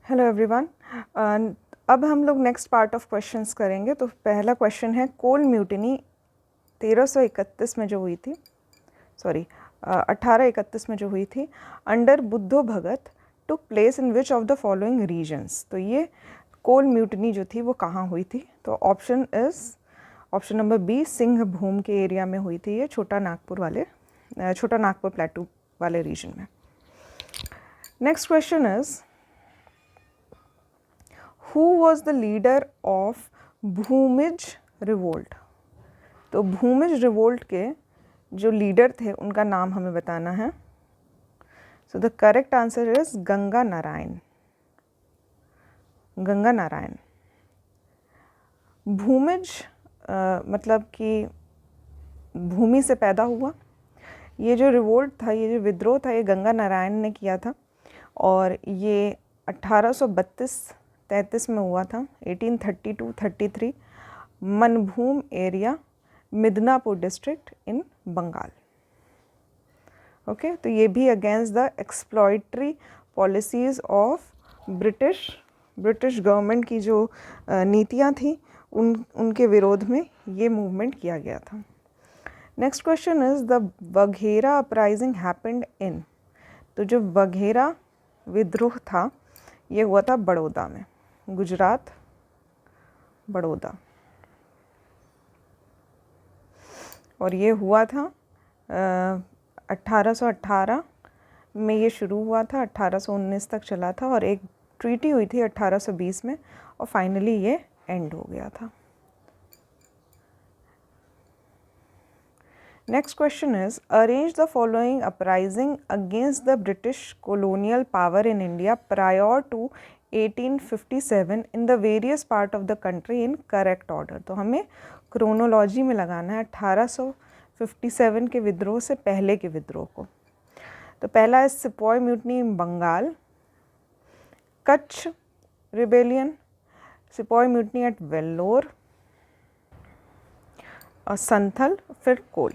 Hello everyone. अब हम लोग नेक्स्ट पार्ट ऑफ क्वेश्चंस करेंगे। तो पहला क्वेश्चन है, कोल म्यूटिनी 1331 में जो हुई थी, 1831 में जो हुई थी, under Buddho Bhagat took place in which of the following regions. तो ये कोल म्यूटिनी जो थी वो कहाँ हुई थी? तो option number B, Singh Bhoom के एरिया में हुई थी। ये छोटा नागपुर प्लेटू वाले रीजन में। Next question is, Who was the leader of Bhumij revolt? तो भूमिज रिवोल्ट के जो लीडर थे उनका नाम हमें बताना है। सो the correct answer is Ganga Narayan. Bhumij मतलब कि भूमि से पैदा हुआ। ये जो रिवोल्ट था, ये जो विद्रोह था, ये गंगा नारायण ने किया था और ये 1832-33 में हुआ था। 1832-33, Manbhum area, Midnapur district in Bengal. Okay, तो ये भी against the exploitative policies of British government की जो नीतियाँ थी उनके विरोध में ये मूवमेंट किया गया था। Next question is, the Waghera uprising happened in. तो जो वघेरा विद्रोह था ये हुआ था बड़ौदा में, गुजरात, बड़ौदा। और ये हुआ था 1818 में ये शुरू हुआ था, 1819 तक चला था और एक ट्रीटी हुई थी 1820 में और फाइनली ये एंड हो गया था। Next question is, arrange the following uprising against the British colonial power in India prior to 1857 in the various part of the country in correct order। तो हमें क्रोनोलॉजी में लगाना है 1857 के विद्रोह से पहले के विद्रोह को। तो पहला है sepoy mutiny in Bengal, Kutch rebellion, sepoy mutiny at Vellore और संथल, फिर कोल।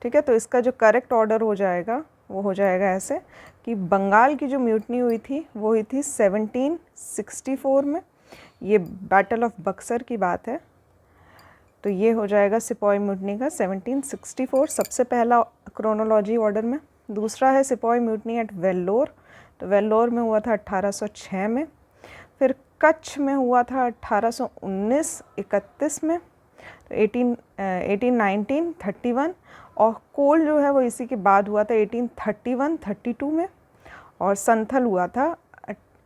ठीक है, तो इसका जो करेक्ट ऑर्डर हो जाएगा वो हो जाएगा ऐसे कि बंगाल की जो म्यूटनी हुई थी वो हुई थी 1764 में। ये बैटल ऑफ बक्सर की बात है। तो ये हो जाएगा सिपॉय म्यूटनी का 1764 सबसे पहला क्रोनोलॉजी ऑर्डर में। दूसरा है सिपॉय म्यूटनी एट वेल्लोर। तो वेल्लोर में हुआ था 1806 में। फिर कच्छ में हुआ था 1819-31 में, तो 1819-31। और कोल जो है वो इसी के बाद हुआ था 1831-32 में। और संथल हुआ था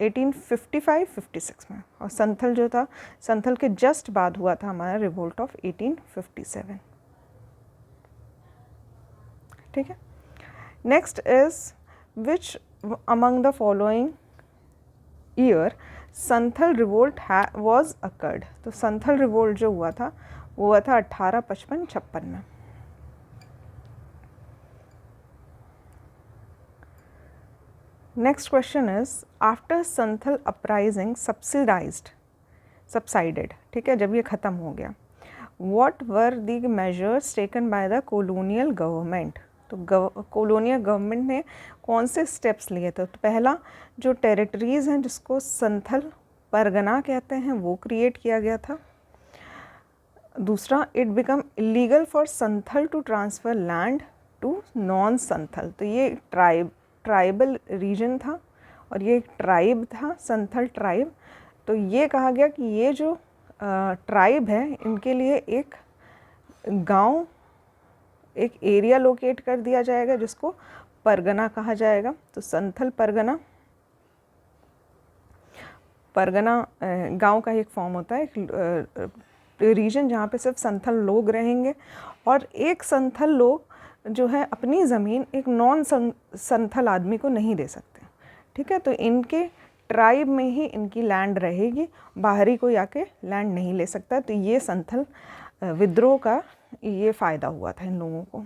1855-56 में। और संथल जो था, संथल के जस्ट बाद हुआ था हमारा रिवोल्ट ऑफ 1857। ठीक है, next is, which among the following year Santhal revolt was occurred. तो संथल रिवोल्ट जो हुआ था वो हुआ था 1855-56 में। Next question is, after Santhal uprising subsided, ठीक है, जब ये ख़त्म हो गया, what were the measures taken by the colonial government. तो कॉलोनियल गवर्नमेंट ने कौन से स्टेप्स लिए थे? तो पहला, जो टेरिटरीज़ हैं जिसको संथल परगना कहते हैं वो क्रिएट किया गया था। दूसरा, it become illegal for Santhal to transfer land to non Santhal. तो ये ट्राइबल रीजन था और ये एक ट्राइब था, संथल ट्राइब। तो ये कहा गया कि ये जो ट्राइब है इनके लिए एक गांव, एक एरिया लोकेट कर दिया जाएगा जिसको परगना कहा जाएगा। तो संथल परगना गांव का एक फॉर्म होता है, एक रीजन जहाँ पे सिर्फ संथल लोग रहेंगे और एक संथल लोग जो है अपनी ज़मीन एक नॉन संथल आदमी को नहीं दे सकते। ठीक है, तो इनके ट्राइब में ही इनकी लैंड रहेगी, बाहरी कोई आके लैंड नहीं ले सकता। तो ये संथल विद्रोह का ये फ़ायदा हुआ था इन लोगों को।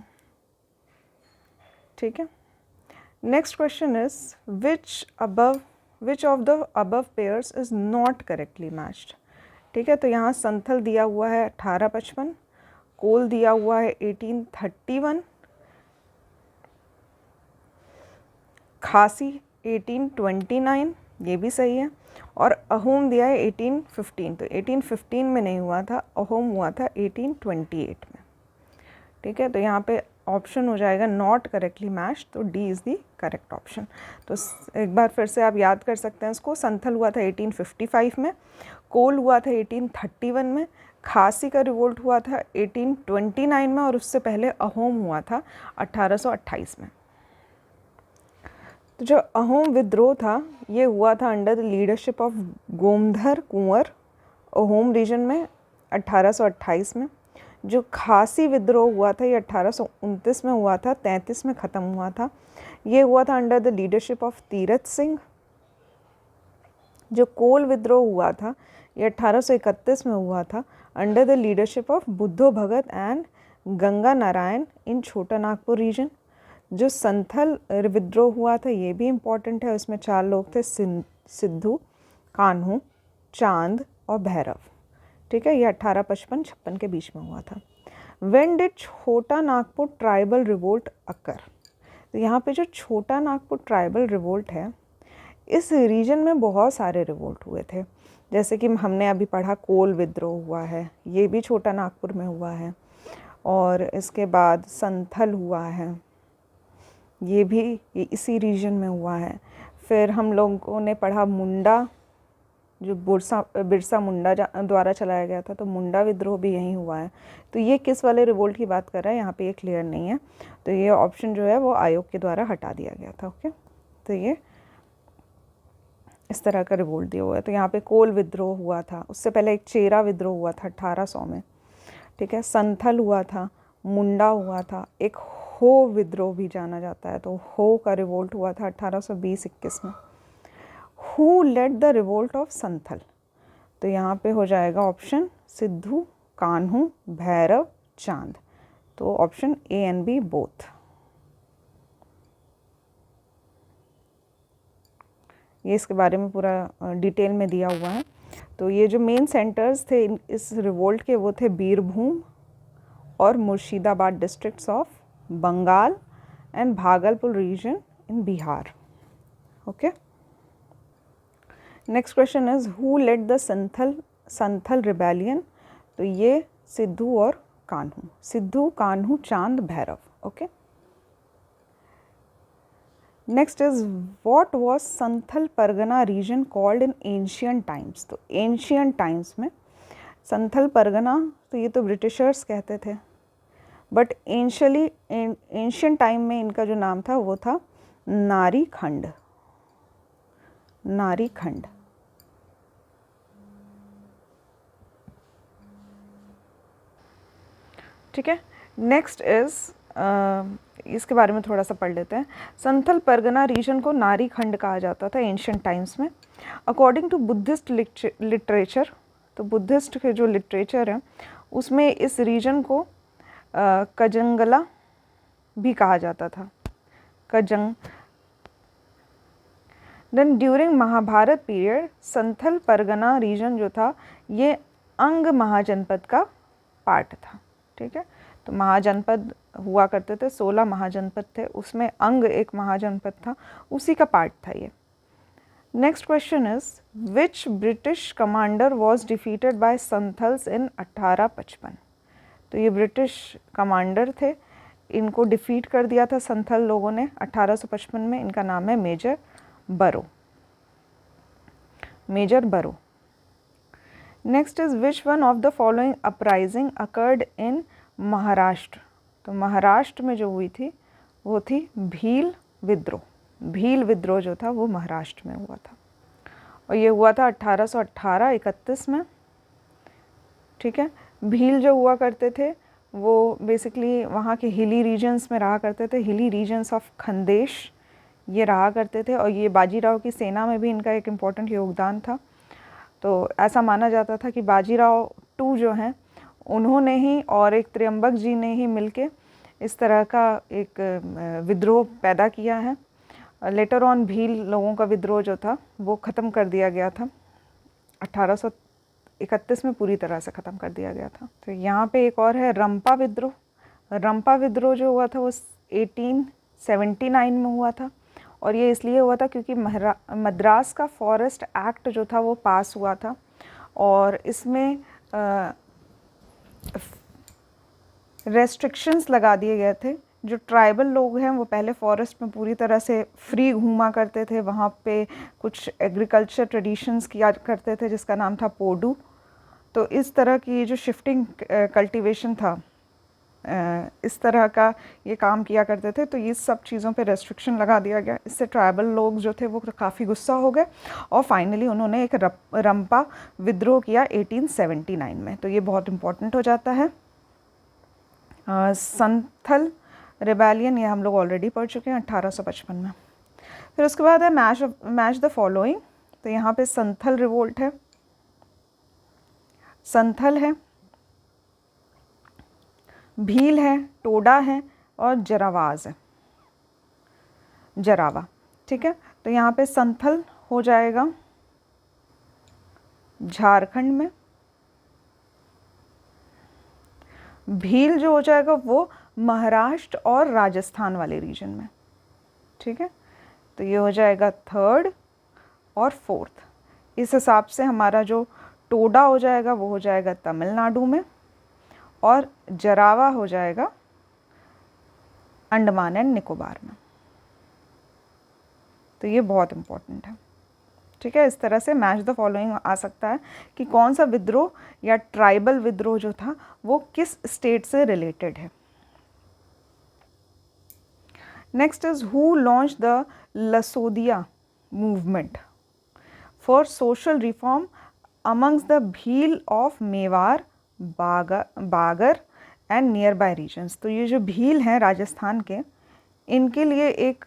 ठीक है, next question is, which of the above pairs is not correctly matched. ठीक है, तो यहाँ संथल दिया हुआ है 1855, कोल दिया हुआ है 1831, खासी 1829 ये भी सही है। और अहोम दिया है 1815, तो 1815 में नहीं हुआ था, अहोम हुआ था 1828 में। ठीक है, तो यहाँ पे ऑप्शन हो जाएगा नॉट करेक्टली मैच, तो D is the correct option. तो एक बार फिर से आप याद कर सकते हैं इसको। संथल हुआ था 1855 में, कोल हुआ था 1831 में, खासी का रिवोल्ट हुआ था 1829 में, और उससे पहले अहोम हुआ था 1828 में। तो जो अहोम विद्रोह था ये हुआ था under the leadership of Gomdhar Konwar Ahom region में 1828 में। जो खासी विद्रोह हुआ था ये 1829 में हुआ था, 33 में ख़त्म हुआ था। ये हुआ था under the leadership of Tirath Singh. जो कोल विद्रोह हुआ था ये 1831 में हुआ था under the leadership of Buddho Bhagat and Ganga Narayan in Chota Nagpur reason. जो संथल विद्रोह हुआ था ये भी इम्पॉर्टेंट है, इसमें 4 लोग थे, सिद्धू, कान्हू, चांद और भैरव। ठीक है, ये 1855-56 के बीच में हुआ था। व्हेन डिड छोटा नागपुर ट्राइबल रिवोल्ट अकर? तो यहाँ पे जो छोटा नागपुर ट्राइबल रिवोल्ट है, इस रीजन में बहुत सारे रिवोल्ट हुए थे। जैसे कि हमने अभी पढ़ा कोल विद्रोह हुआ है, ये भी छोटा नागपुर में हुआ है, और इसके बाद संथल हुआ है, ये भी इसी रीजन में हुआ है। फिर हम लोगों ने पढ़ा मुंडा, जो बिरसा मुंडा द्वारा चलाया गया था, तो मुंडा विद्रोह भी यहीं हुआ है। तो ये किस वाले रिवोल्ट की बात कर रहा है यहाँ पे ये क्लियर नहीं है, तो ये ऑप्शन जो है वो आयोग के द्वारा हटा दिया गया था। ओके, तो ये इस तरह का रिवोल्ट दिया हुआ है। तो यहाँ पे कोल विद्रोह हुआ था, उससे पहले एक चेरा विद्रोह हुआ था 1800 में। ठीक है, संथल हुआ था, मुंडा हुआ था, एक हो विद्रोह भी जाना जाता है, तो हो का रिवोल्ट हुआ था 1820-21 में। Who led the revolt of Santhal? तो यहाँ पे हो जाएगा ऑप्शन सिद्धू, कान्हू, भैरव, चांद। तो option A and B both. ये इसके बारे में पूरा डिटेल में दिया हुआ है। तो ये जो मेन सेंटर्स थे इस रिवोल्ट के वो थे बीरभूम और Murshidabad districts of Bengal and Bhagalpur region in Bihar. Okay, next question is who led the Santhal rebellion? तो ये सिद्धू और Kanhu, Sidhu, Kanhu, Chand, Bhairav. Okay, next is what was Santhal Pargana region called in ancient times? तो एंशियंट टाइम्स में संथल परगना, तो ये तो ब्रिटिशर्स कहते थे, बट एंशियंट टाइम में इनका जो नाम था वो था नारी खंड, नारी खंड। ठीक है, नेक्स्ट इज इसके बारे में थोड़ा सा पढ़ लेते हैं। संथल परगना रीजन को नारी खंड कहा जाता था एंशियंट टाइम्स में। अकॉर्डिंग टू बुद्धिस्ट लिटरेचर, तो बुद्धिस्ट के जो लिटरेचर है उसमें इस रीजन को कजंगला भी कहा जाता था, Kajang. Then during Mahabharata period Santhal Pargana region जो था ये अंग महाजनपद का पार्ट था। ठीक है, तो महाजनपद हुआ करते थे, 16 महाजनपद थे, उसमें अंग एक महाजनपद था, उसी का पार्ट था ये। Next question is which British commander was defeated by Santhals in 1855? तो ये ब्रिटिश कमांडर थे, इनको डिफीट कर दिया था संथल लोगों ने 1855 में। इनका नाम है मेजर बरो, मेजर बरो। Next is which one of the following uprising occurred in Maharashtra? तो महाराष्ट्र में जो हुई थी वो थी भील विद्रोह। भील विद्रोह जो था वो महाराष्ट्र में हुआ था, और ये हुआ था 1818-31 में। ठीक है, भील जो हुआ करते थे वो बेसिकली वहाँ के हिली रीजन्स में रहा करते थे, हिली रीजन्स ऑफ खंदेश ये रहा करते थे, और ये बाजीराव की सेना में भी इनका एक इम्पॉर्टेंट योगदान था। तो ऐसा माना जाता था कि बाजीराव 2 जो हैं उन्होंने ही और एक त्र्यंबक जी ने ही मिलके इस तरह का एक विद्रोह पैदा किया है। लेटर ऑन भील लोगों का विद्रोह जो था वो ख़त्म कर दिया गया था, 1831 में पूरी तरह से ख़त्म कर दिया गया था। तो यहाँ पे एक और है रंपा विद्रोह। रंपा विद्रोह जो हुआ था वो 1879 में हुआ था, और ये इसलिए हुआ था क्योंकि मद्रास का फॉरेस्ट एक्ट जो था वो पास हुआ था और इसमें रेस्ट्रिक्शंस लगा दिए गए थे। जो ट्राइबल लोग हैं वो पहले फॉरेस्ट में पूरी तरह से फ्री घूमा करते थे, वहाँ पे कुछ एग्रीकल्चर ट्रेडिशंस किया करते थे जिसका नाम था पोडू। तो इस तरह की जो शिफ्टिंग कल्टीवेशन था, इस तरह का ये काम किया करते थे, तो ये सब चीज़ों पे रेस्ट्रिक्शन लगा दिया गया। इससे ट्राइबल लोग जो थे वो काफ़ी गुस्सा हो गए और फाइनली उन्होंने एक रंपा विद्रोह किया 1879 में। तो ये बहुत इम्पोर्टेंट हो जाता है। संथल रिबेलियन, ये हम लोग ऑलरेडी पढ़ चुके हैं 1855 में। फिर उसके बाद है मैच द फॉलोइंग। तो यहाँ पे संथल रिवोल्ट है, संथल है, भील है, टोडा है और जरावाज है, जरावा। ठीक है, तो यहाँ पे संथल हो जाएगा झारखंड में, भील जो हो जाएगा वो महाराष्ट्र और राजस्थान वाले रीजन में। ठीक है, तो ये हो जाएगा थर्ड और फोर्थ। इस हिसाब से हमारा जो टोडा हो जाएगा वो हो जाएगा तमिलनाडु में और जरावा हो जाएगा अंडमान एंड निकोबार में। तो ये बहुत इम्पोर्टेंट है। ठीक है, इस तरह से मैच द फॉलोइंग आ सकता है कि कौन सा विद्रोह या ट्राइबल विद्रोह जो था वो किस स्टेट से रिलेटेड है। Next is who launch the Lasodia movement for social reform amongst the Bhil of Mewar, Bagar and near by regions. तो ये जो भील हैं राजस्थान के, इनके लिए एक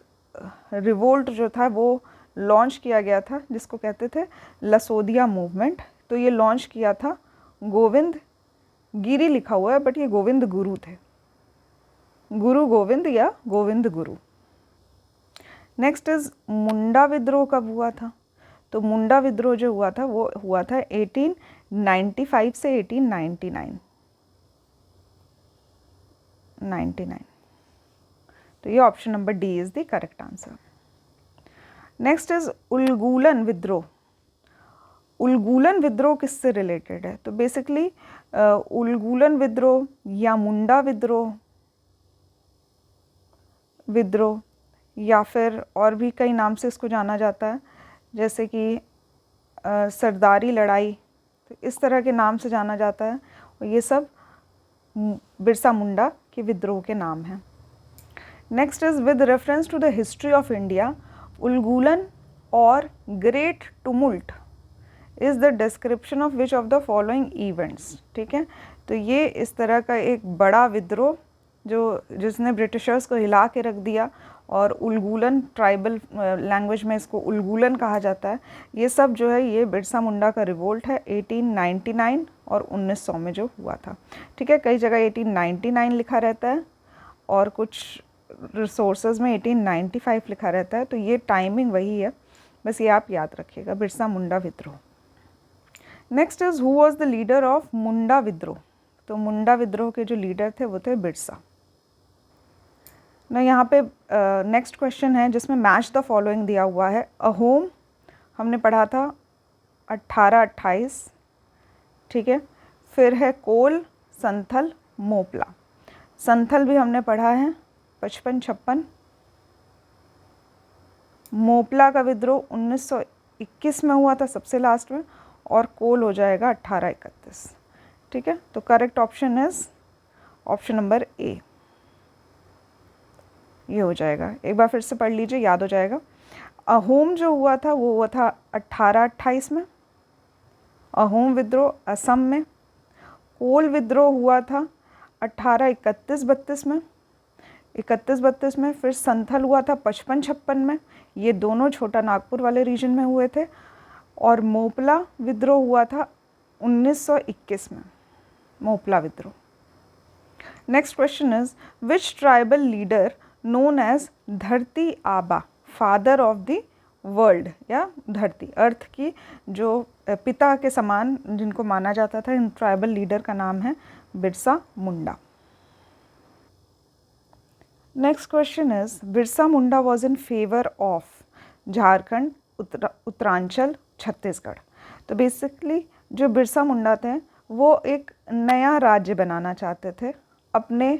रिवोल्ट जो था वो लॉन्च किया गया था जिसको कहते थे लसोदिया मूवमेंट। तो ये लॉन्च किया था गोविंद गिरी लिखा हुआ है बट ये गोविंद गुरु थे, गुरु गोविंद या गोविंद गुरु। नेक्स्ट इज मुंडा विद्रोह कब हुआ था? तो मुंडा विद्रोह जो हुआ था वो हुआ था 1895 से 1899। तो ये option number D is the correct answer. Next is Ulgulan विद्रोह। उलगुलन विद्रोह किससे रिलेटेड है? तो बेसिकली उलगुलन विद्रोह या मुंडा विद्रोह या फिर और भी कई नाम से इसको जाना जाता है, जैसे कि सरदारी लड़ाई, तो इस तरह के नाम से जाना जाता है। और ये सब बिरसा मुंडा के विद्रोह के नाम हैं। Next is with reference to the history of India, Ulgulan और great tumult is the description of which of the following events. ठीक है, तो ये इस तरह का एक बड़ा विद्रोह जिसने ब्रिटिशर्स को हिला के रख दिया, और उलगुलन ट्राइबल लैंग्वेज में इसको उलगुलन कहा जाता है। ये सब जो है ये बिरसा मुंडा का रिवोल्ट है 1899 और 1900 में जो हुआ था। ठीक है, कई जगह 1899 लिखा रहता है और कुछ रिसोर्सेज में 1895 लिखा रहता है, तो ये टाइमिंग वही है, बस ये आप याद रखिएगा, बिरसा मुंडा विद्रोह। Next is who was the leader of Munda विद्रोह। तो मुंडा विद्रोह के जो लीडर थे वो थे बिरसा। ना यहाँ पे नेक्स्ट क्वेश्चन है जिसमें मैच द फॉलोइंग दिया हुआ है। अहोम हमने पढ़ा था 1828। ठीक है, फिर है कोल, संथल, मोपला। संथल भी हमने पढ़ा है 55-56। मोपला का विद्रोह 1921 में हुआ था सबसे लास्ट में, और कोल हो जाएगा 1831। ठीक है, तो correct option is option number ए, ये हो जाएगा। एक बार फिर से पढ़ लीजिए, याद हो जाएगा। अहोम जो हुआ था वो हुआ था 1828 में, अहोम विद्रोह असम में। कोल विद्रोह हुआ था 1831-32 में, 31-32 में। फिर संथल हुआ था 55-56 में, ये दोनों छोटा नागपुर वाले रीजन में हुए थे। और मोपला विद्रोह हुआ था 1921 में, मोपला विद्रोह। Next question is which tribal leader known as Dharti Aba, father of the world, या धरती अर्थ की जो पिता के समान जिनको माना जाता था, इन ट्राइबल लीडर का नाम है Birsa Munda. Next question is Birsa Munda was in favour of Jharkhand, Uttaranchal, Chhattisgarh. तो बेसिकली जो बिरसा मुंडा थे वो एक नया राज्य बनाना चाहते थे अपने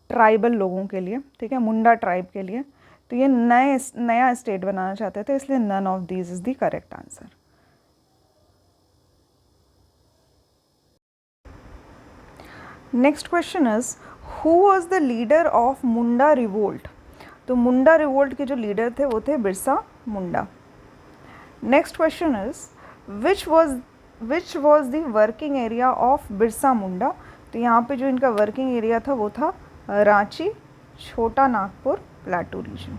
ट्राइबल लोगों के लिए, ठीक है, मुंडा ट्राइब के लिए। तो ये नया स्टेट बनाना चाहते थे, इसलिए none of these is the correct answer. Next question is who was the leader of Munda revolt. तो मुंडा रिवोल्ट के जो लीडर थे वो थे Birsa Munda. Next question is which was the working area of Birsa Munda. तो यहाँ पे जो इनका वर्किंग एरिया था वो था रांची, छोटा नागपुर, प्लेटू रीजन।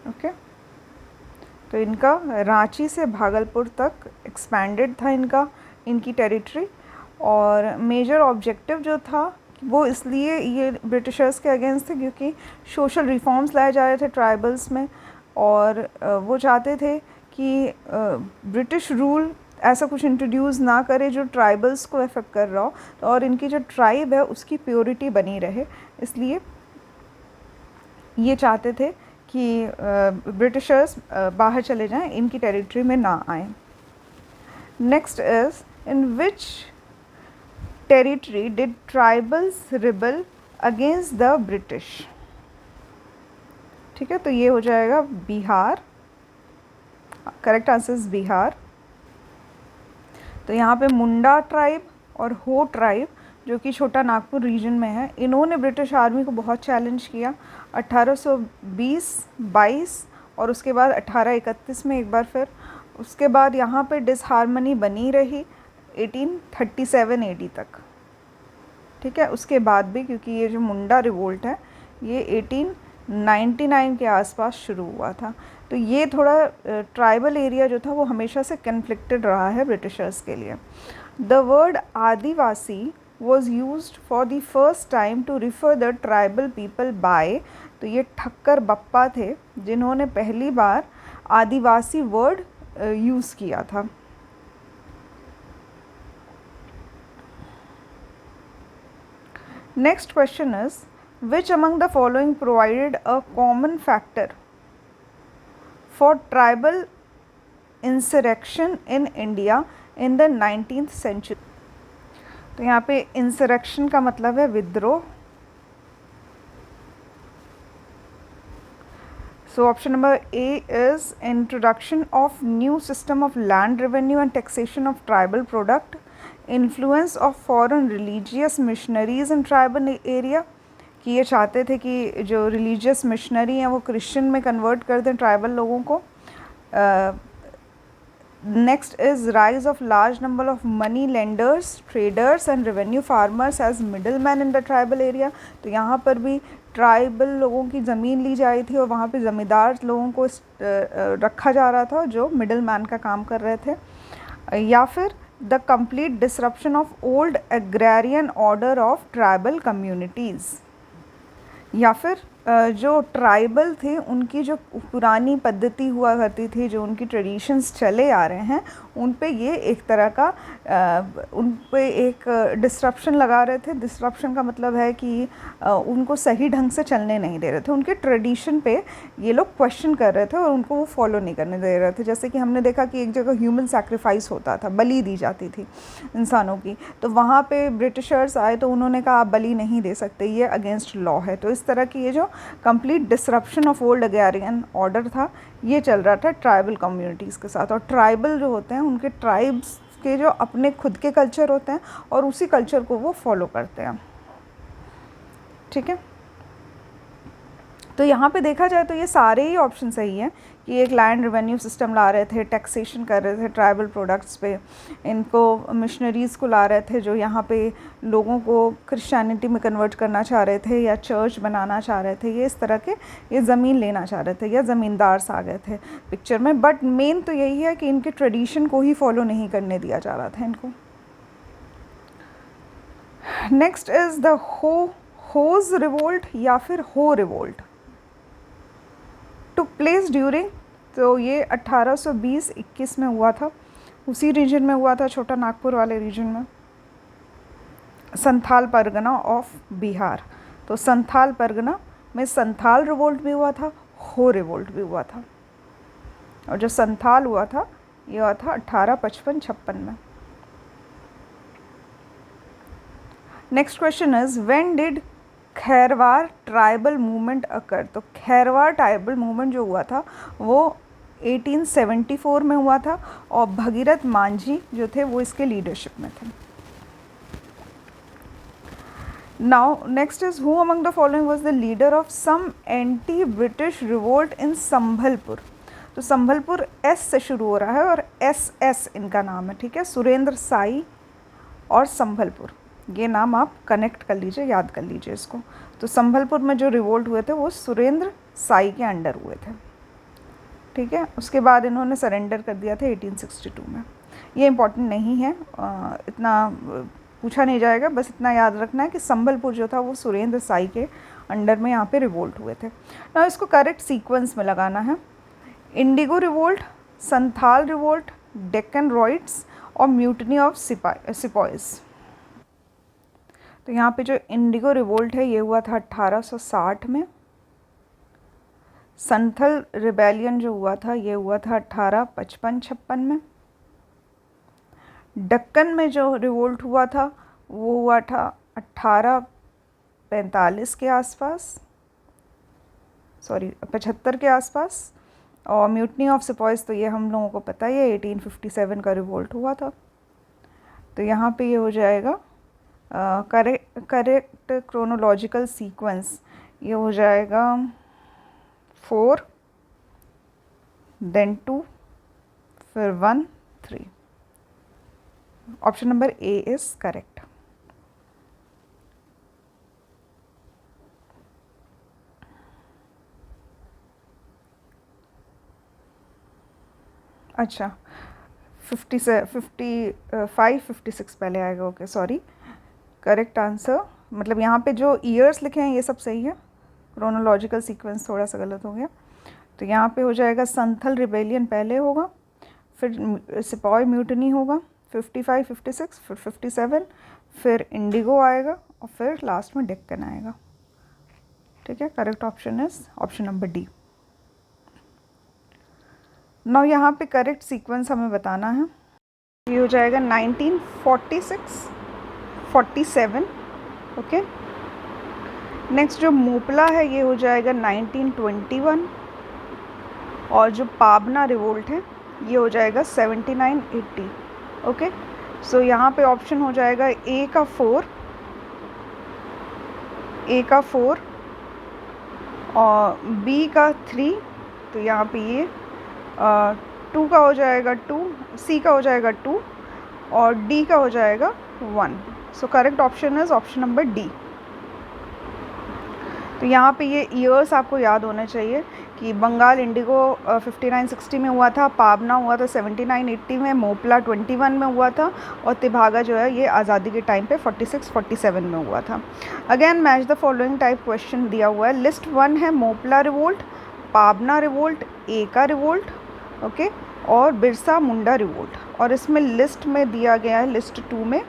ओके, तो इनका रांची से भागलपुर तक एक्सपैंडेड था इनकी टेरिटरी। और मेजर ऑब्जेक्टिव जो था वो इसलिए ये ब्रिटिशर्स के अगेंस्ट थे क्योंकि सोशल रिफॉर्म्स लाए जा रहे थे ट्राइबल्स में, और वो चाहते थे कि ब्रिटिश रूल ऐसा कुछ इंट्रोड्यूस ना करे जो ट्राइबल्स को अफेक्ट कर रहा हो, तो और इनकी जो ट्राइब है उसकी प्योरिटी बनी रहे, इसलिए ये चाहते थे कि ब्रिटिशर्स बाहर चले जाएं, इनकी टेरिटरी में ना आए। Next is in which territory did tribals rebel against the British. ठीक है, तो ये हो जाएगा Bihar, correct answer is Bihar. तो यहाँ पे मुंडा ट्राइब और हो ट्राइब जो कि छोटा नागपुर रीजन में है, इन्होंने ब्रिटिश आर्मी को बहुत चैलेंज किया 1820-22 और उसके बाद 1831 में एक बार फिर। उसके बाद यहाँ पे डिसहार्मनी बनी रही 1837 AD तक। ठीक है, उसके बाद भी, क्योंकि ये जो मुंडा रिवोल्ट है ये 1899 के आसपास शुरू हुआ था। तो ये थोड़ा ट्राइबल एरिया जो था वो हमेशा से कन्फ्लिक्टेड रहा है ब्रिटिशर्स के लिए। The word Adivasi was used for the first time to refer the tribal people by। तो ये ठक्कर बप्पा थे जिन्होंने पहली बार आदिवासी वर्ड यूज़ किया था। Next question is which among the following provided a common factor for tribal insurrection in India in the 19th century। तो यहाँ पे इंसरेक्शन का मतलब है विद्रोह। So option number A is introduction of new system of land revenue and taxation of tribal product, influence of foreign religious missionaries in tribal area, कि ये चाहते थे कि जो रिलीजियस मिशनरी हैं वो क्रिश्चियन में कन्वर्ट कर दें ट्राइबल लोगों को। Next is rise of large number of money lenders, traders and revenue farmers as middle man in the tribal area. तो यहाँ पर भी ट्राइबल लोगों की ज़मीन ली जाई थी और वहाँ पे ज़मींदार लोगों को रखा जा रहा था जो मिडल मैन का काम कर रहे थे। या फिर the complete disruption of old agrarian order of tribal communities, या फिर जो ट्राइबल थे उनकी जो पुरानी पद्धति हुआ करती थी, जो उनकी ट्रेडिशंस चले आ रहे हैं, उन पे ये एक तरह का उन पे एक डिसरप्शन लगा रहे थे। डिसरप्शन का मतलब है कि उनको सही ढंग से चलने नहीं दे रहे थे, उनके ट्रेडिशन पे ये लोग क्वेश्चन कर रहे थे और उनको वो फॉलो नहीं करने दे रहे थे। जैसे कि हमने देखा कि एक जगह ह्यूमन सैक्रिफाइस होता था, बलि दी जाती थी इंसानों की, तो वहाँ पे ब्रिटिशर्स आए तो उन्होंने कहा आप बलि नहीं दे सकते, ये अगेंस्ट लॉ है। तो इस तरह की ये जो complete disruption of old agrarian order था ये चल रहा था ट्राइबल कम्युनिटीज़ के साथ। और ट्राइबल जो होते हैं उनके ट्राइब्स के जो अपने खुद के कल्चर होते हैं और उसी कल्चर को वो फॉलो करते हैं। ठीक है, तो यहाँ पे देखा जाए तो ये सारे ही ऑप्शन सही हैं कि एक लैंड रेवेन्यू सिस्टम ला रहे थे, टैक्सेशन कर रहे थे ट्राइबल प्रोडक्ट्स पे, इनको मिशनरीज़ को ला रहे थे जो यहाँ पे लोगों को क्रिश्चियनिटी में कन्वर्ट करना चाह रहे थे या चर्च बनाना चाह रहे थे, ये इस तरह के ये ज़मीन लेना चाह रहे थे या ज़मींदार आ गए थे पिक्चर में। बट मेन तो यही है कि इनके ट्रेडिशन को ही फॉलो नहीं करने दिया जा रहा था इनको। Next is the Hos revolt या फिर हो रिवोल्ट took place during तो ये 1820-21 में हुआ था, उसी रीजन में हुआ था, छोटा नागपुर वाले रीजन में, संथाल परगना ऑफ बिहार। तो संथाल परगना में संथाल रिवोल्ट भी हुआ था, हो रिवोल्ट भी हुआ था, और जो संथाल हुआ था ये हुआ था 1855-56 में। Next question is when did Khairwar tribal movement occur. तो खैरवार ट्राइबल मूवमेंट जो हुआ था वो 1874 में हुआ था, और भगीरथ मांझी जो थे वो इसके लीडरशिप में थे। Now next is who among the following was the leader of some anti British revolt in Sambalpur. तो संभलपुर एस से शुरू हो रहा है और एस इनका नाम है, ठीक है, सुरेंद्र साई और संभलपुर, ये नाम आप कनेक्ट कर लीजिए, याद कर लीजिए इसको। तो संभलपुर में जो रिवोल्ट हुए थे वो सुरेंद्र साई के अंडर हुए थे, ठीक है। उसके बाद इन्होंने सरेंडर कर दिया था 1862 में। ये इंपॉर्टेंट नहीं है, इतना पूछा नहीं जाएगा, बस इतना याद रखना है कि संभलपुर जो था वो सुरेंद्र साई के अंडर में यहाँ पे रिवोल्ट हुए थे। ना इसको करेक्ट सीक्वेंस में लगाना है, indigo revolt, Santhal revolt, Deccan riots और म्यूटनी ऑफ सिपॉइज। तो यहाँ पे जो इंडिगो रिवोल्ट है ये हुआ था 1860 में, संथल रिबेलियन जो हुआ था ये हुआ था 1855-56 में, दक्कन में जो रिवोल्ट हुआ था वो हुआ था 1845 के आसपास, सॉरी 75 के आसपास, और म्यूटनी ऑफ सिपॉइज तो ये हम लोगों को पता ही है 1857 का रिवोल्ट हुआ था। तो यहाँ पे ये हो जाएगा करेक्ट क्रोनोलॉजिकल सीक्वेंस, ये हो जाएगा 4 देन 2 फिर 1 3। Option number A is correct. अच्छा 55-56 पहले आएगा, ओके सॉरी। करेक्ट आंसर, मतलब यहाँ पे जो ईयर्स लिखे हैं ये सब सही है, क्रोनोलॉजिकल सीक्वेंस थोड़ा सा गलत हो गया। तो यहाँ पे हो जाएगा संथल रिबेलियन पहले होगा, फिर सिपॉय म्यूटनी होगा, 55-56, फिर 57, फिर इंडिगो आएगा और फिर लास्ट में डेक्कन आएगा, ठीक है। Correct option is option number D. Now यहाँ पे करेक्ट सीक्वेंस हमें बताना है, ये हो जाएगा 1946, 47, ओके। नेक्स्ट जो मोपला है ये हो जाएगा 1921, और जो पाबना रिवोल्ट है ये हो जाएगा 79-80, ओके। सो यहाँ पे ऑप्शन हो जाएगा ए का 4 और बी का 3, तो यहाँ पे ये 2 का हो जाएगा 2, सी का हो जाएगा 2 और डी का हो जाएगा 1। So correct option is option number D. तो यहाँ पे ये ईयर्स आपको याद होने चाहिए कि बंगाल इंडिगो 59-60 में हुआ था, पाबना हुआ था 79-80 में, मोपला 21 में हुआ था, और तिभागा जो है ये आज़ादी के टाइम पे 46-47 में हुआ था। Again match the following type question दिया हुआ है। लिस्ट 1 है मोपला रिवोल्ट, पाबना रिवोल्ट, एका रिवोल्ट, ओके, और बिरसा मुंडा रिवोल्ट, और इसमें लिस्ट में दिया गया है लिस्ट 2 में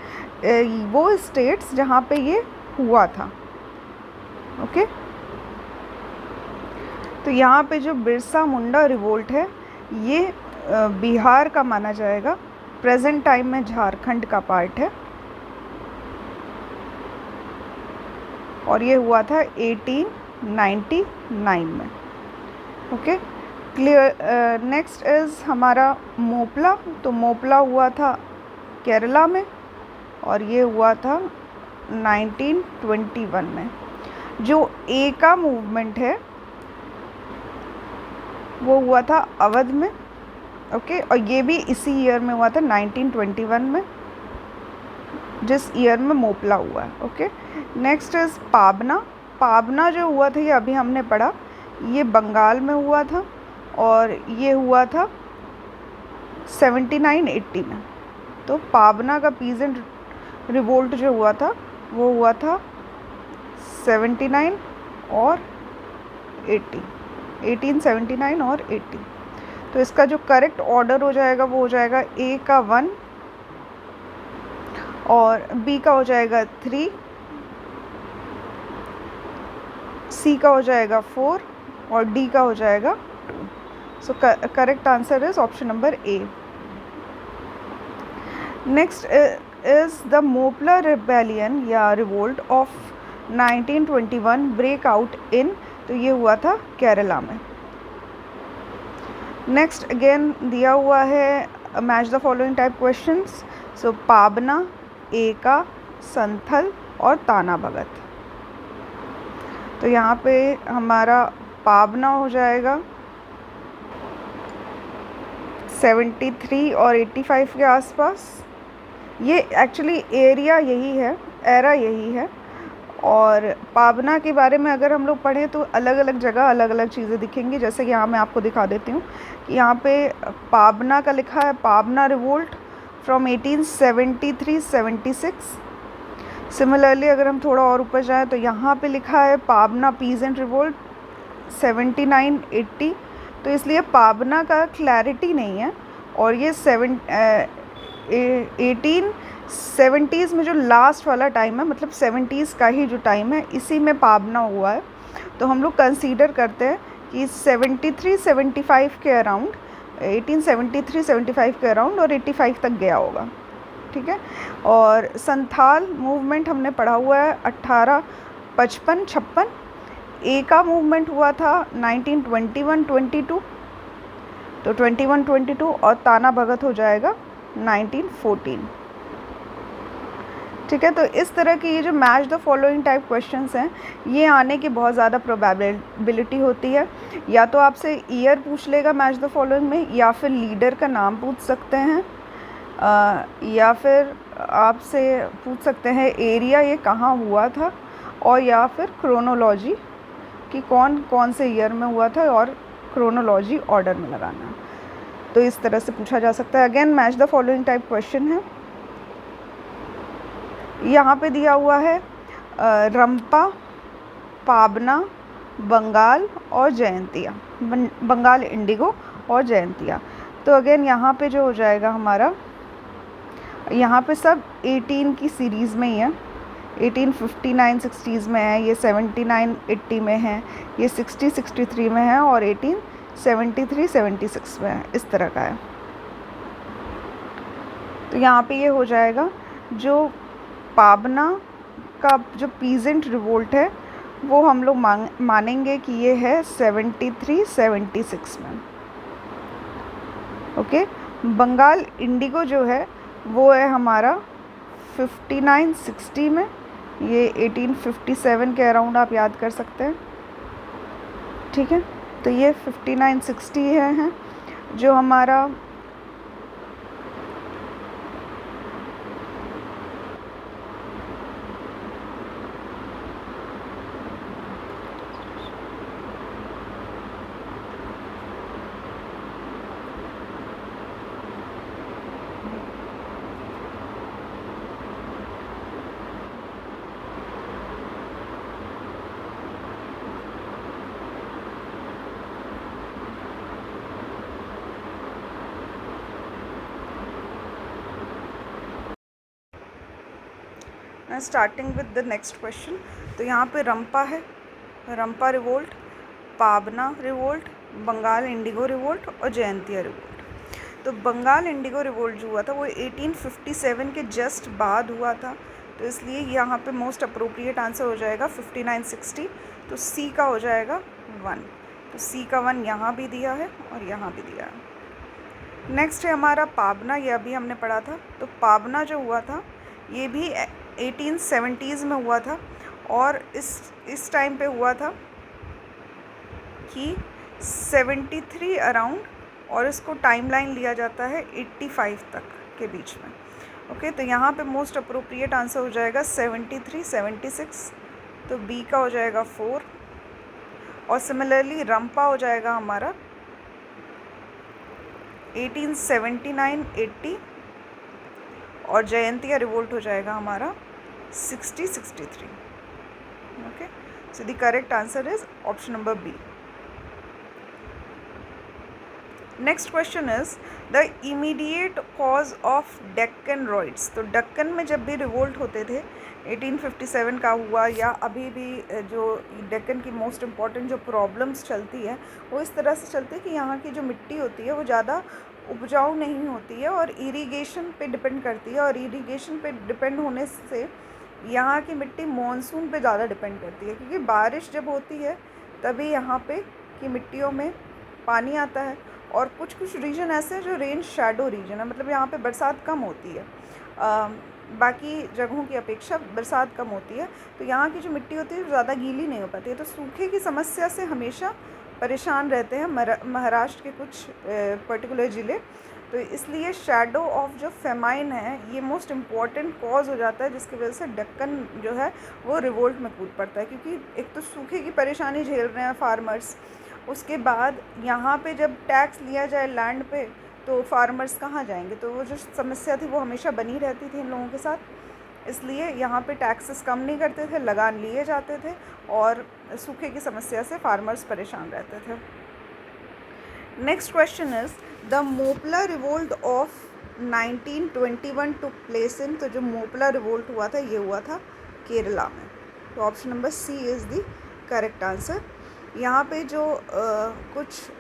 वो स्टेट्स जहाँ पे ये हुआ था, ओके। तो यहाँ पे जो बिरसा मुंडा रिवोल्ट है ये बिहार का माना जाएगा, प्रेजेंट टाइम में झारखंड का पार्ट है, और ये हुआ था 1899 में, ओके क्लियर। नेक्स्ट इज़ हमारा मोपला। तो मोपला हुआ था केरला में और ये हुआ था 1921 में। जो ए का मूवमेंट है वो हुआ था अवध में, ओके, और ये भी इसी ईयर में हुआ था 1921 में, जिस ईयर में मोपला हुआ है, ओके। नेक्स्ट इज़ पाबना। पाबना जो हुआ था ये अभी हमने पढ़ा, ये बंगाल में हुआ था और ये हुआ था 79-80 में। तो पाबना का पीजेंट रिवोल्ट जो हुआ था वो हुआ था 79 और 80, 1879 और 80। तो इसका जो करेक्ट ऑर्डर हो जाएगा वो हो जाएगा ए का 1 और बी का हो जाएगा 3, सी का हो जाएगा 4 और डी का हो जाएगा 2। So correct answer is option number A. Next is the Moplah rebellion या revolt of 1921 break out in, तो ये हुआ था केरला में। नेक्स्ट अगेन दिया हुआ है match the following type questions. So Pabna, Eka, Santhal और ताना भगत। तो यहाँ पे हमारा पाबना हो जाएगा 73 और 85 के आसपास। ये एक्चुअली एरिया यही है, एरा यही है। और पाबना के बारे में अगर हम लोग पढ़ें तो अलग अलग जगह अलग अलग चीज़ें दिखेंगी। जैसे कि यहाँ मैं आपको दिखा देती हूँ कि यहाँ पे पाबना का लिखा है पाबना रिवोल्ट फ्रॉम 1873-76। सिमिलरली अगर हम थोड़ा और ऊपर जाएँ तो यहाँ पे लिखा है पाबना पीजेंट रिवोल्ट 79-80। तो इसलिए पाबना का क्लैरिटी नहीं है। और ये 1870s में जो लास्ट वाला टाइम है, मतलब 70s का ही जो टाइम है, इसी में पाबना हुआ है। तो हम लोग कंसीडर करते हैं कि 73-75 के अराउंड, 1873-75 के अराउंड और 85 तक गया होगा। ठीक है। और संथाल मूवमेंट हमने पढ़ा हुआ है 1855-56। ए का मूवमेंट हुआ था 1921-22, तो 21-22। और ताना भगत हो जाएगा 1914। ठीक है। तो इस तरह की ये जो match the following type questions हैं, ये आने की बहुत ज़्यादा प्रोबेबिलिटी होती है। या तो आपसे ईयर पूछ लेगा मैच द फॉलोइंग में, या फिर लीडर का नाम पूछ सकते हैं, या फिर आपसे पूछ सकते हैं एरिया ये कहाँ हुआ था, और या फिर क्रोनोलॉजी कि कौन कौन से ईयर में हुआ था, और क्रोनोलॉजी ऑर्डर में लगाना। तो इस तरह से पूछा जा सकता है। Again match the following type question है। यहाँ पे दिया हुआ है रंपा, पाबना, बंगाल और जयंतिया, बंगाल इंडिगो और जयंतिया। तो अगेन यहाँ पे जो हो जाएगा हमारा, यहाँ पे सब 18 की सीरीज़ में ही है। 1859-60s में है, ये 79-80 में है, ये 60-63 में है और 1873-76 में है। इस तरह का है। तो यहाँ पे ये हो जाएगा, जो पाबना का जो पीजेंट रिवोल्ट है वो हम लोग मानेंगे कि ये है 73-76 में। ओके। बंगाल इंडिगो जो है वो है हमारा 59-60 में, ये 1857 के अराउंड आप याद कर सकते हैं। ठीक है। तो ये 59-60 है जो हमारा starting with the next question. तो यहाँ पे रंपा है, रंपा रिवोल्ट, पाबना रिवोल्ट, बंगाल इंडिगो रिवोल्ट और जयंतिया रिवोल्ट। तो बंगाल इंडिगो रिवोल्ट जो हुआ था वो 1857 के जस्ट बाद हुआ था। तो इसलिए यहाँ पे मोस्ट अप्रोप्रिएट आंसर हो जाएगा 59-60। तो सी का हो जाएगा 1। तो सी का 1 यहाँ भी दिया है और यहाँ भी दिया है। नेक्स्ट है हमारा पाबना, यह भी हमने पढ़ा था। तो पाबना जो हुआ था ये भी 1870s में हुआ था और इस टाइम पे हुआ था कि 73 अराउंड, और इसको टाइमलाइन लिया जाता है 85 तक के बीच में। ओके। तो यहाँ पे मोस्ट अप्रोप्रिएट आंसर हो जाएगा 73-76। तो बी का हो जाएगा 4। और सिमिलरली रंपा हो जाएगा हमारा 1879-80 और जयंतिया रिवोल्ट हो जाएगा हमारा 60-63। Okay. So the correct answer is option number B. Next question is the immediate cause of Deccan riots. तो डेक्कन में जब भी रिवोल्ट होते थे 1857 का हुआ, या अभी भी जो डेक्कन की मोस्ट इम्पॉर्टेंट जो प्रॉब्लम्स चलती है वो इस तरह से चलती है कि यहाँ की जो मिट्टी होती है वो ज़्यादा उपजाऊ नहीं होती है और इरिगेशन पे डिपेंड करती है, और इरिगेशन पे डिपेंड होने से यहाँ की मिट्टी मॉनसून पे ज़्यादा डिपेंड करती है, क्योंकि बारिश जब होती है तभी यहाँ पे की मिट्टियों में पानी आता है। और कुछ कुछ रीजन ऐसे हैं जो रेन शैडो रीजन है, मतलब यहाँ पे बरसात कम होती है, बाकी जगहों की अपेक्षा बरसात कम होती है, तो यहाँ की जो मिट्टी होती है ज़्यादा गीली नहीं हो पाती है, तो सूखे की समस्या से हमेशा परेशान रहते हैं महाराष्ट्र के कुछ पर्टिकुलर ज़िले। तो इसलिए शैडो ऑफ जो फेमाइन है ये मोस्ट इम्पॉर्टेंट कॉज हो जाता है, जिसकी वजह से डेक्कन जो है वो रिवोल्ट में कूद पड़ता है, क्योंकि एक तो सूखे की परेशानी झेल रहे हैं फार्मर्स, उसके बाद यहाँ पे जब टैक्स लिया जाए लैंड पे तो फार्मर्स कहाँ जाएंगे, तो वो जो समस्या थी वो हमेशा बनी रहती थी इन लोगों के साथ, इसलिए यहाँ पे टैक्सेस कम नहीं करते थे, लगान लिए जाते थे और सूखे की समस्या से फार्मर्स परेशान रहते थे। Next question is the Moplah revolt of 1921 took place in. तो जो मोपला रिवोल्ट हुआ था ये हुआ था केरला में, तो option number C is the correct answer. यहाँ पे जो कुछ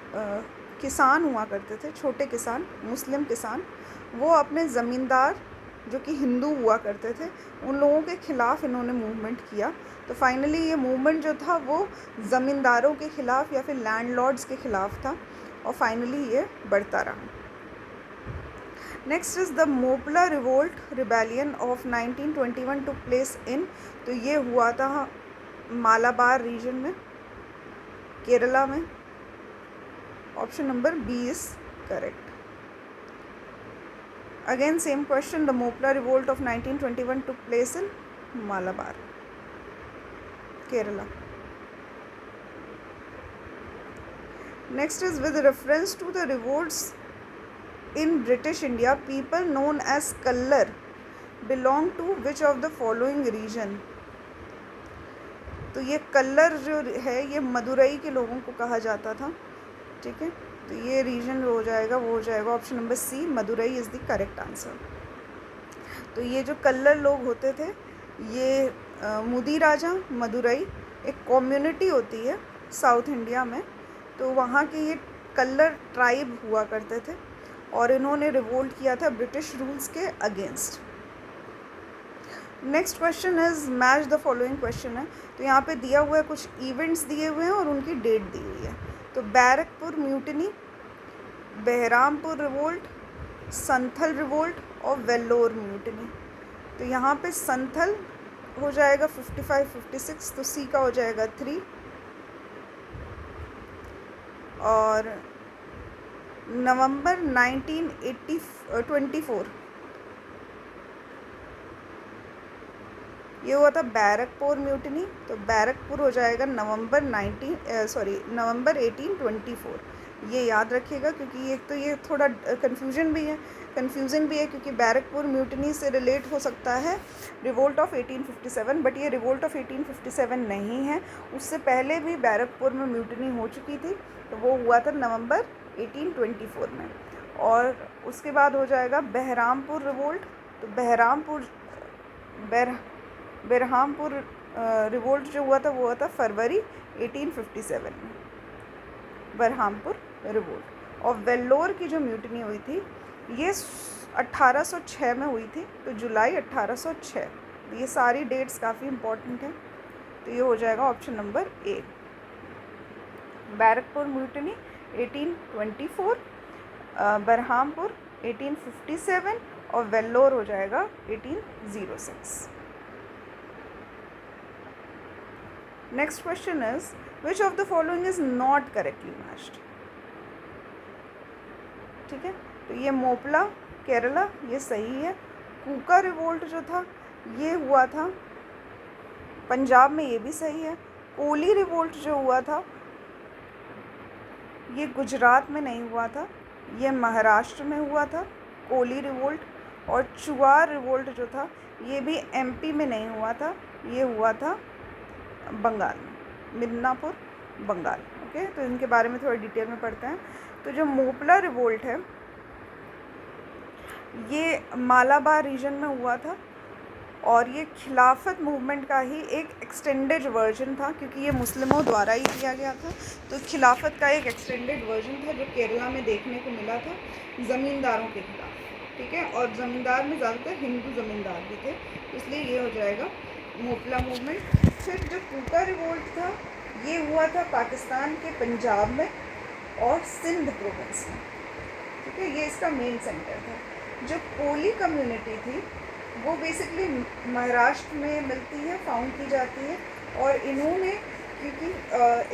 किसान हुआ करते थे, छोटे किसान, मुस्लिम किसान, वो अपने ज़मींदार जो कि हिंदू हुआ करते थे उन लोगों के ख़िलाफ़ इन्होंने मूवमेंट किया, तो फाइनली ये मूवमेंट जो था वो ज़मींदारों के ख़िलाफ़ या फिर लैंडलॉर्ड्स के ख़िलाफ़ था, और फाइनली ये बढ़ता रहा। Next is the Moplah revolt rebellion of 1921 took place in. तो ये हुआ था मालाबार रीजन में, केरला में, option number B is correct. Again same question, the Mopla revolt of 1921 took place in Malabar, Kerala. Next is with reference to the revolts in British India, people known as Kallar belong to which of the following region? तो ये कल्लर जो है ये मदुरई के लोगों को कहा जाता था, ठीक है, तो ये रीजन हो जाएगा, वो हो जाएगा option number C, Madurai is the correct answer. तो ये जो कल्लर लोग होते थे ये मुदी राजा मदुरई एक कम्युनिटी होती है साउथ इंडिया में, तो वहाँ के ये कल्लर ट्राइब हुआ करते थे और इन्होंने रिवोल्ट किया था ब्रिटिश रूल्स के against. Next question is match the following question है, तो यहाँ पे दिया हुआ है, कुछ इवेंट्स दिए हुए हैं और उनकी डेट दी हुई है। तो Barrackpore mutiny, Berhampore revolt, Santhal revolt और वेल्लोर म्यूटनी। तो यहाँ पे संथल हो जाएगा 55-56, तो सी का हो जाएगा 3, और नवंबर 1924 ये हुआ था बैरकपुर म्यूटनी, तो बैरकपुर हो जाएगा नवंबर 1824। ये याद रखिएगा, क्योंकि एक तो ये थोड़ा कन्फ्यूज़न भी है क्योंकि बैरकपुर म्यूटनी से रिलेट हो सकता है रिवोल्ट ऑफ 1857, बट ये रिवोल्ट ऑफ 1857 नहीं है, उससे पहले भी बैरकपुर में म्यूटनी हो चुकी थी, तो वो हुआ था नवंबर 1824 में। और उसके बाद हो जाएगा बहरामपुर रिवोल्ट, तो बरहामपुर रिवोल्ट जो हुआ था वो हुआ था फरवरी 1857 में, बरहामपुर रिवोल्ट। और वेल्लोर की जो म्यूटनी हुई थी ये 1806 में हुई थी, तो जुलाई 1806। ये सारी डेट्स काफ़ी इम्पोर्टेंट हैं, तो ये हो जाएगा ऑप्शन नंबर ए। बैरकपुर म्यूटनी 1824, बरहामपुर 1857 और वेल्लोर हो जाएगा 1806। Next question is which of the following is not correctly matched. ठीक है, तो ये मोपला केरला ये सही है। कूका रिवोल्ट जो था ये हुआ था पंजाब में, ये भी सही है। कोली रिवोल्ट जो हुआ था ये गुजरात में नहीं हुआ था, ये महाराष्ट्र में हुआ था कोली रिवोल्ट। और चुआर रिवोल्ट जो था ये भी एमपी में नहीं हुआ था, ये हुआ था बंगाल में, मिदनापुर बंगाल। ओके। ओके, तो इनके बारे में थोड़ा डिटेल में पढ़ते हैं। तो जो मोपला रिवोल्ट है ये मालाबार रीजन में हुआ था और ये खिलाफत मूवमेंट का ही एक एक्सटेंडेड वर्जन था, क्योंकि ये मुस्लिमों द्वारा ही किया गया था। तो खिलाफत का एक एक्सटेंडेड वर्जन था जो केरला में देखने को मिला था ज़मींदारों के खिलाफ, ठीक है। और ज़मींदार में ज़्यादातर हिंदू ज़मींदार भी थे, इसलिए ये हो जाएगा मोपला मूवमेंट। फिर जो कूका रिवोल्ट था ये हुआ था पाकिस्तान के पंजाब में और सिंध प्रोविंस में, ठीक है, ये इसका मेन सेंटर था। जो कोली कम्युनिटी थी वो बेसिकली महाराष्ट्र में मिलती है, फाउंड की जाती है। और इन्होंने, क्योंकि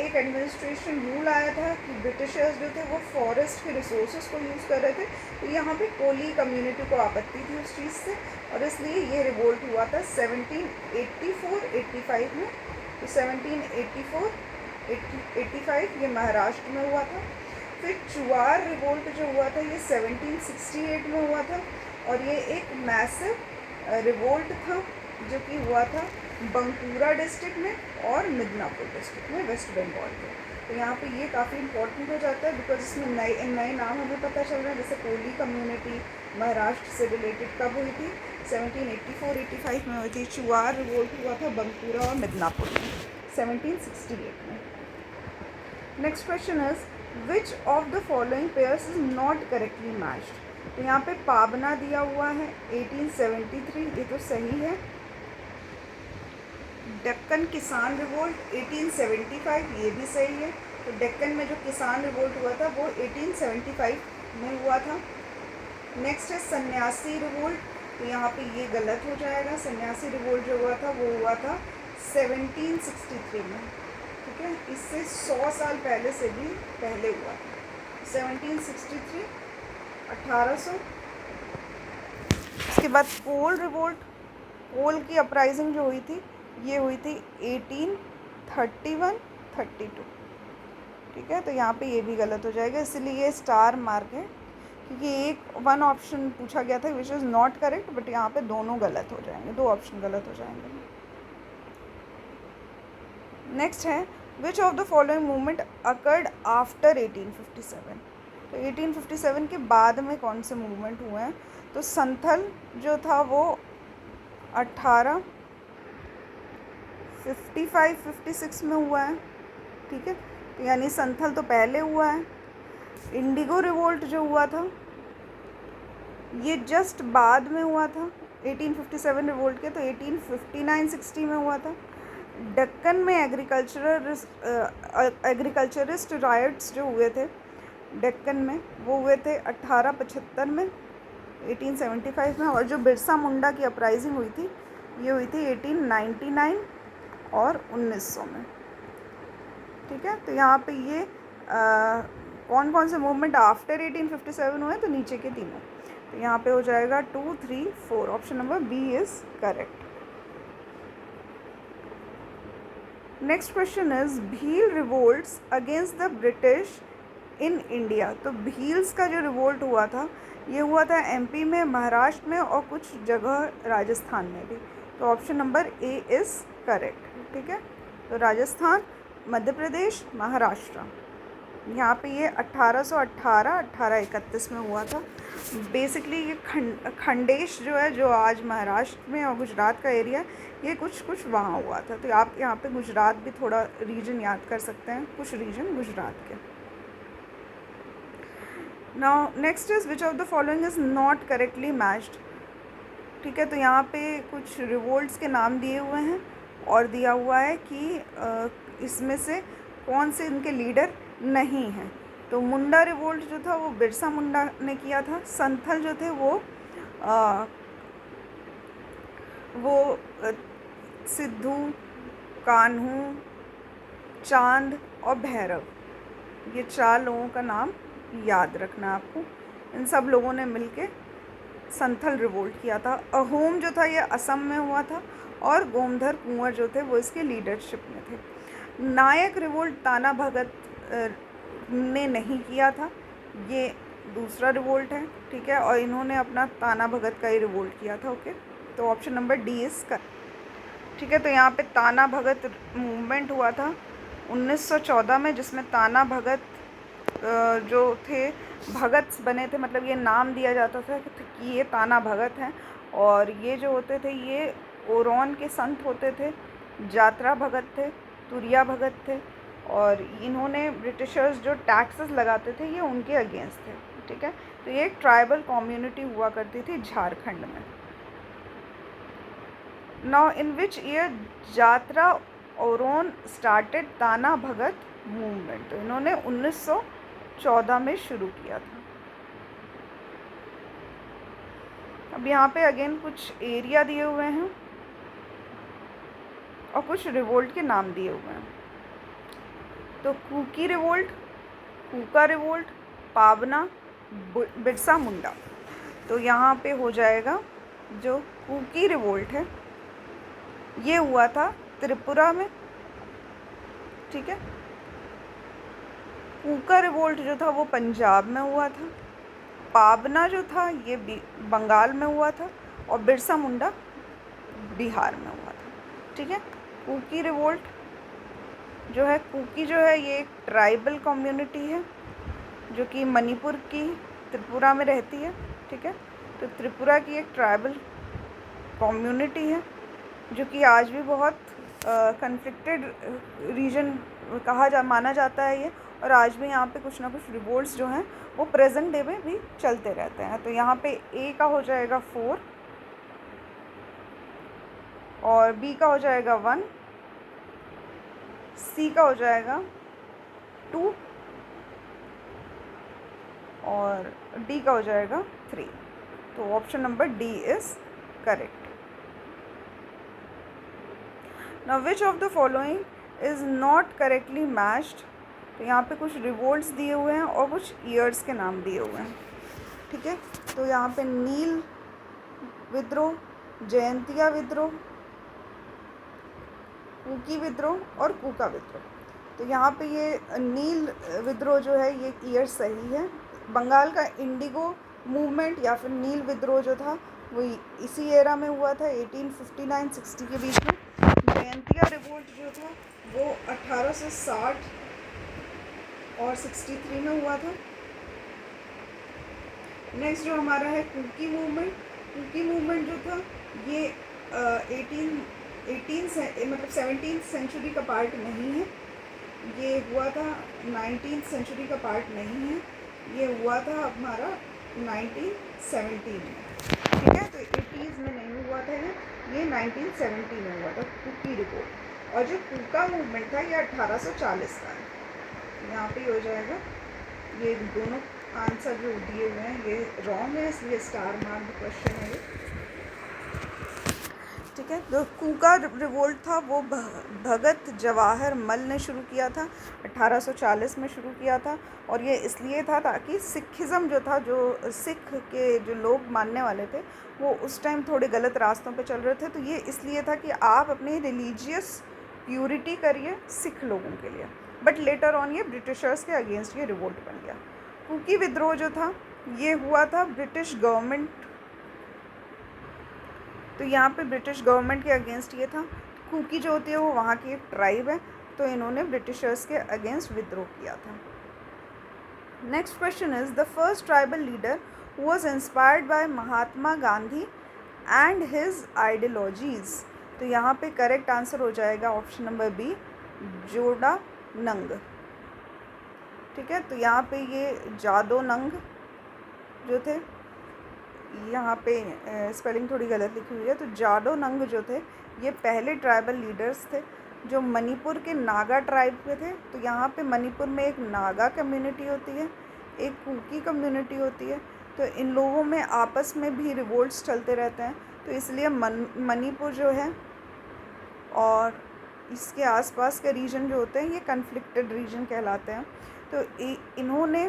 एक एडमिनिस्ट्रेशन रूल आया था कि ब्रिटिशर्स जो थे वो फॉरेस्ट के रिसोर्सेज को यूज़ कर रहे थे, तो यहाँ पे कोली कम्युनिटी को आपत्ति थी उस चीज़ से, और इसलिए ये रिवोल्ट हुआ था 1784-85 में। तो 1784-85 ये महाराष्ट्र में हुआ था। फिर चुआर रिवोल्ट जो हुआ था ये 1768 में हुआ था, और ये एक मैसिव रिवोल्ट था जो कि हुआ था बंकुरा डिस्ट्रिक्ट में और मिदनापुर डिस्ट्रिक्ट में, वेस्ट बंगाल में। तो यहाँ पे ये काफ़ी इंपॉर्टेंट हो जाता है, बिकॉज इसमें नए नाम हमें पता चल रहे हैं। जैसे कोली कम्युनिटी महाराष्ट्र से रिलेटेड कब हुई थी, 1784-85 में हुई थी। चुआर रिवोल्ट हुआ था बंकुरा और मिदनापुर में 1768 में। Next question is which of the following pairs is not correctly matched. तो यहाँ पे पाबना दिया हुआ है 1873, ये तो सही है। डेक्कन किसान रिवोल्ट 1875, ये भी सही है। तो डेक्कन में जो किसान रिवोल्ट हुआ था वो 1875 में हुआ था। नेक्स्ट है सन्यासी रिवोल्ट, तो यहाँ पे ये गलत हो जाएगा। सन्यासी रिवोल्ट जो हुआ था वो हुआ था 1763 में, ठीक है, इससे 100 साल पहले से भी पहले हुआ था। 1763 1800। उसके बाद कोल रिवोल्ट, कोल की अपराइजिंग जो हुई थी ये हुई थी 1831-32, ठीक है। तो यहाँ पे ये भी गलत हो जाएगा, इसलिए ये स्टार मार्क है, क्योंकि एक वन ऑप्शन पूछा गया था which is not correct, but यहाँ पे दोनों गलत हो जाएंगे, दो ऑप्शन गलत हो जाएंगे। नेक्स्ट है विच of the following movement occurred after 1857। तो 1857 के बाद में कौन से मूवमेंट हुए हैं। तो संथल जो था वो 1855-56 में हुआ है, ठीक है, तो यानी संथल तो पहले हुआ है। इंडिगो रिवोल्ट जो हुआ था ये जस्ट बाद में हुआ था 1857 रिवोल्ट के, तो 1859-60 में हुआ था। दक्कन में एग्रीकल्चरिस्ट राइट्स जो हुए थे डेक्कन में वो हुए थे 1875 में, 1875 में। और जो बिरसा मुंडा की अपराइजिंग हुई थी ये हुई थी 1899 और 1900 में, ठीक है। तो यहाँ पे ये कौन कौन से मूवमेंट आफ्टर 1857 हुए, तो नीचे के तीनों। तो यहाँ पे हो जाएगा 2, 3, 4, option number B is correct. Next question is Bhil revolts against the British in India. तो भील्स का जो रिवोल्ट हुआ था ये हुआ था एमपी में, महाराष्ट्र में और कुछ जगह राजस्थान में भी। तो option number A is correct, ठीक है। तो राजस्थान, मध्य प्रदेश, महाराष्ट्र, यहाँ पे ये 1831 में हुआ था। बेसिकली ये खंडेश जो है, जो आज महाराष्ट्र में और गुजरात का एरिया, ये कुछ वहाँ हुआ था। तो आप यहाँ पे गुजरात भी थोड़ा रीजन याद कर सकते हैं, कुछ रीजन गुजरात के। Now next is which of the following is not correctly matched, ठीक है। तो यहाँ पे कुछ रिवोल्ट्स के नाम दिए हुए हैं और दिया हुआ है कि इसमें से कौन से इनके लीडर नहीं हैं। तो मुंडा रिवोल्ट जो था वो बिरसा मुंडा ने किया था। संथल जो थे वो सिद्धू, कान्हू, चांद और भैरव, ये 4 लोगों का नाम याद रखना है आपको। इन सब लोगों ने मिलके संथल रिवोल्ट किया था। अहोम जो था ये असम में हुआ था और गोमधर कुंवर जो थे वो इसके लीडरशिप में थे। नायक रिवोल्ट ताना भगत ने नहीं किया था, ये दूसरा रिवोल्ट है, ठीक है। और इन्होंने अपना ताना भगत का ही रिवोल्ट किया था, ओके। तो option number D is correct, ठीक है। तो यहाँ पे ताना भगत मूवमेंट हुआ था 1914 में, जिसमें ताना भगत जो थे भगत बने थे, मतलब ये नाम दिया जाता था कि ये ताना भगत हैं। और ये जो होते थे ये ओरोन के संत होते थे, जात्रा भगत थे, तुरिया भगत थे। और इन्होंने ब्रिटिशर्स जो टैक्सेस लगाते थे ये उनके अगेंस्ट थे, ठीक है। तो ये एक ट्राइबल कम्युनिटी हुआ करती थी झारखंड में। Now in which year Jatra Oraon started Tana Bhagat movement. तो इन्होंने 1914 में शुरू किया था। अब यहाँ पे अगेन कुछ एरिया दिए हुए हैं और कुछ रिवोल्ट के नाम दिए हुए हैं। तो कुकी रिवोल्ट, कूका रिवोल्ट, पावना, बिरसा मुंडा। तो यहाँ पे हो जाएगा जो कुकी रिवोल्ट है ये हुआ था त्रिपुरा में, ठीक है। कूका रिवोल्ट जो था वो पंजाब में हुआ था। पावना जो था ये बंगाल में हुआ था। और बिरसा मुंडा बिहार में हुआ था, ठीक है। कुकी रिवोल्ट जो है, कुकी जो है ये एक ट्राइबल कम्युनिटी है जो कि मणिपुर की त्रिपुरा में रहती है, ठीक है। तो त्रिपुरा की एक ट्राइबल कम्युनिटी है जो कि आज भी बहुत कन्फ्लिक्टेड रीजन माना जाता है ये। और आज भी यहाँ पे कुछ ना कुछ रिवोल्ट्स जो हैं वो प्रेजेंट डे में भी चलते रहते हैं। तो यहाँ पे ए का हो जाएगा 4 और बी का हो जाएगा 1, सी का हो जाएगा 2 और डी का हो जाएगा 3। तो option number D is correct. Now which of the following is not correctly matched. तो यहाँ पे कुछ रिवोल्ट्स दिए हुए हैं और कुछ ईयर्स के नाम दिए हुए हैं, ठीक है। तो यहाँ पे नील विद्रोह, जयंतिया विद्रोह, कुकी विद्रोह और कूका विद्रोह। तो यहाँ पे ये नील विद्रोह जो है ये ईयर सही है। बंगाल का इंडिगो मूवमेंट या फिर नील विद्रोह जो था वो इसी एरा में हुआ था, 1859-60 के बीच में। जयंतिया रिवोल्ट जो था वो 1860 और 63 में हुआ था। नेक्स्ट जो हमारा है कुकी मूवमेंट। कुकी मूवमेंट जो था ये 17th सेंचुरी का पार्ट नहीं है, ये हुआ था 19th सेंचुरी का पार्ट नहीं है, ये हुआ था हमारा 1917 में, ठीक है। तो 80s में नहीं हुआ था ये 1970 में हुआ था कुकी रिवोल्ट। और जो कूका मूवमेंट था ये 1840 का है। यहाँ पे हो जाएगा, ये दोनों आंसर जो दिए हुए हैं ये रॉन्ग है, इसलिए स्टार मार्क क्वेश्चन है ये, ठीक है। तो कूका रिवोल्ट था वो भगत जवाहर मल ने शुरू किया था, 1840 में शुरू किया था। और ये इसलिए था ताकि सिखिज़म जो था, जो सिख के जो लोग मानने वाले थे वो उस टाइम थोड़े गलत रास्तों पे चल रहे थे। तो ये इसलिए था कि आप अपनी रिलीजियस प्योरिटी करिए सिख लोगों के लिए। बट लेटर ऑन ये ब्रिटिशर्स के अगेंस्ट ये रिवोल्ट बन गया। कुकी विद्रोह जो था ये हुआ था ब्रिटिश गवर्नमेंट, तो यहाँ पे ब्रिटिश गवर्नमेंट के अगेंस्ट ये था। कुकी जो होती है वो वहाँ की एक ट्राइब है, तो इन्होंने ब्रिटिशर्स के अगेंस्ट विद्रोह किया था। Next question is the first tribal leader who was inspired by Mahatma Gandhi and his ideologies. तो यहाँ पे करेक्ट आंसर हो जाएगा ऑप्शन नंबर बी, जोड़ा नंग, ठीक है। तो यहाँ पे ये जादो नंग जो थे, यहाँ पे स्पेलिंग थोड़ी गलत लिखी हुई है। तो जाडो नंग जो थे ये पहले ट्राइबल लीडर्स थे जो मणिपुर के नागा ट्राइब के थे। तो यहाँ पे मणिपुर में एक नागा कम्युनिटी होती है, एक कुकी कम्युनिटी होती है। तो इन लोगों में आपस में भी रिवोल्ट्स चलते रहते हैं, तो इसलिए मणिपुर जो है और इसके आसपास के रीजन जो होते हैं ये कन्फ्लिक्टेड रीजन कहलाते हैं। तो इन्होंने,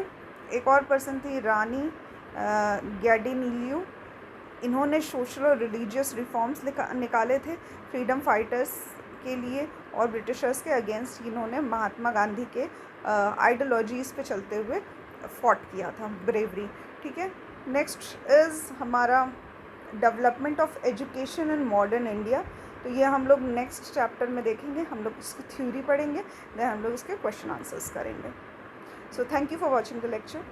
एक और पर्सन थी रानी गैडिनिलियो, इन्होंने सोशल और रिलीजियस रिफॉर्म्स निकाले थे फ्रीडम फाइटर्स के लिए और ब्रिटिशर्स के अगेंस्ट। इन्होंने महात्मा गांधी के आइडियोलॉजीज़ पे चलते हुए फॉट किया था, ब्रेवरी, ठीक है। नेक्स्ट इज़ हमारा development of education in modern India. तो ये हम लोग नेक्स्ट चैप्टर में देखेंगे, हम लोग इसकी थ्योरी पढ़ेंगे, देन हम लोग इसके क्वेश्चन आंसर्स करेंगे. So thank you for watching the lecture.